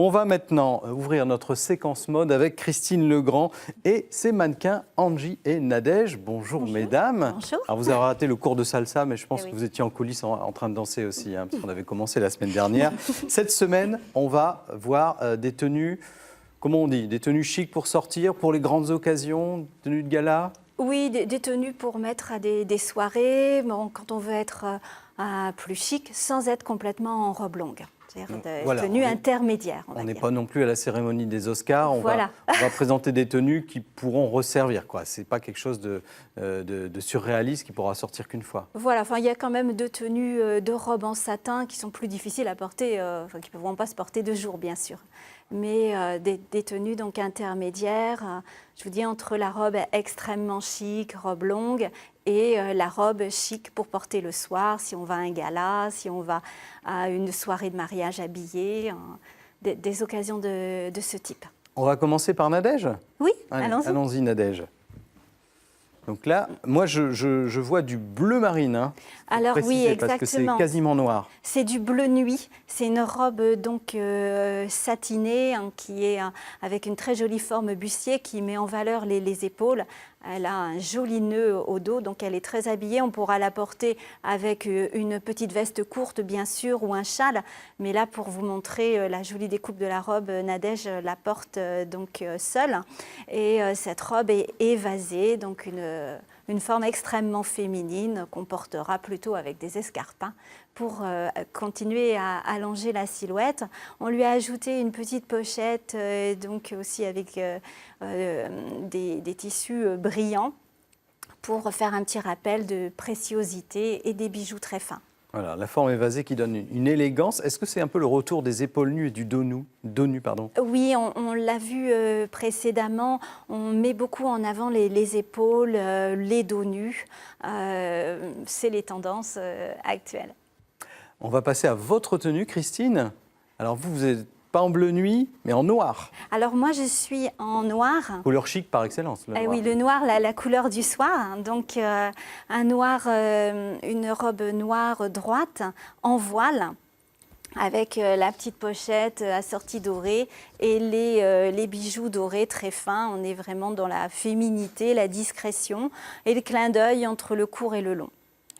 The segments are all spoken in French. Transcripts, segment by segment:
On va maintenant ouvrir notre séquence mode avec Christine Legrand et ses mannequins Angie et Nadège. Bonjour, mesdames. Bonjour. Alors vous avez raté le cours de salsa, mais je pense oui. que vous étiez en coulisses en train de danser aussi, hein, parce qu'on avait commencé la semaine dernière. Cette semaine, on va voir des tenues, comment on dit, des tenues chics pour sortir, pour les grandes occasions, tenues de gala. Oui, des tenues pour mettre à des soirées, bon, quand on veut être plus chic, sans être complètement en robe longue. C'est-à-dire des tenues intermédiaires. On n'est pas non plus à la cérémonie des Oscars. On va présenter des tenues qui pourront resservir. Ce n'est pas quelque chose de surréaliste qui pourra sortir qu'une fois. Voilà, enfin, il y a quand même deux tenues de robes en satin qui sont plus difficiles à porter, qui ne pourront pas se porter 2 jours, bien sûr. Mais des tenues donc intermédiaires, je vous dis, entre la robe extrêmement chic, robe longue, et la robe chic pour porter le soir, si on va à un gala, si on va à une soirée de mariage habillée, des occasions de ce type. On va commencer par Nadège ? Oui, allons-y. Allons-y, Nadège. Donc là, moi, je vois du bleu marine. Hein, alors oui, exactement. Parce que c'est quasiment noir. C'est du bleu nuit. C'est une robe donc satinée qui est avec une très jolie forme bustier qui met en valeur les épaules. Elle a un joli nœud au dos, donc elle est très habillée. On pourra la porter avec une petite veste courte, bien sûr, ou un châle. Mais là, pour vous montrer la jolie découpe de la robe, Nadège la porte donc seule. Et cette robe est évasée, donc une forme extrêmement féminine qu'on portera plutôt avec des escarpins pour continuer à allonger la silhouette. On lui a ajouté une petite pochette, donc aussi avec des tissus brillants pour faire un petit rappel de préciosité et des bijoux très fins. Voilà, la forme évasée qui donne une élégance. Est-ce que c'est un peu le retour des épaules nues et du dos nu, pardon ? Oui, on l'a vu précédemment. On met beaucoup en avant les épaules, les dos nus. C'est les tendances actuelles. On va passer à votre tenue, Christine. Alors vous n'êtes pas en bleu nuit, mais en noir. Alors moi, je suis en noir. Couleur chic par excellence. Le noir. Oui, le noir, la couleur du soir. Donc un noir, une robe noire droite en voile, avec la petite pochette assortie dorée et les bijoux dorés très fins. On est vraiment dans la féminité, la discrétion et le clin d'œil entre le court et le long.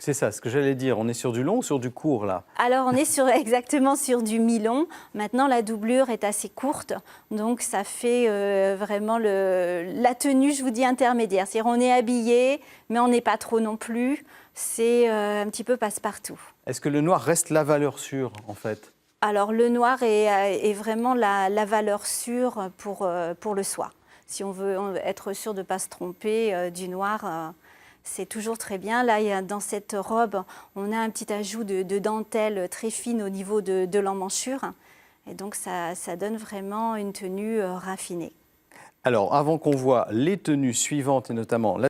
C'est ça, ce que j'allais dire. On est sur du long ou sur du court, là ? Alors, on est exactement sur du mi-long. Maintenant, la doublure est assez courte, donc ça fait vraiment la tenue, je vous dis, intermédiaire. C'est-à-dire, on est habillé, mais on n'est pas trop non plus. C'est un petit peu passe-partout. Est-ce que le noir reste la valeur sûre, en fait ? Alors, le noir est vraiment la valeur sûre pour le soir. Si on veut être sûr de ne pas se tromper, du noir... c'est toujours très bien. Là, dans cette robe, on a un petit ajout de dentelle très fine au niveau de l'emmanchure. Et donc, ça donne vraiment une tenue raffinée. Alors, avant qu'on voit les tenues suivantes, et notamment la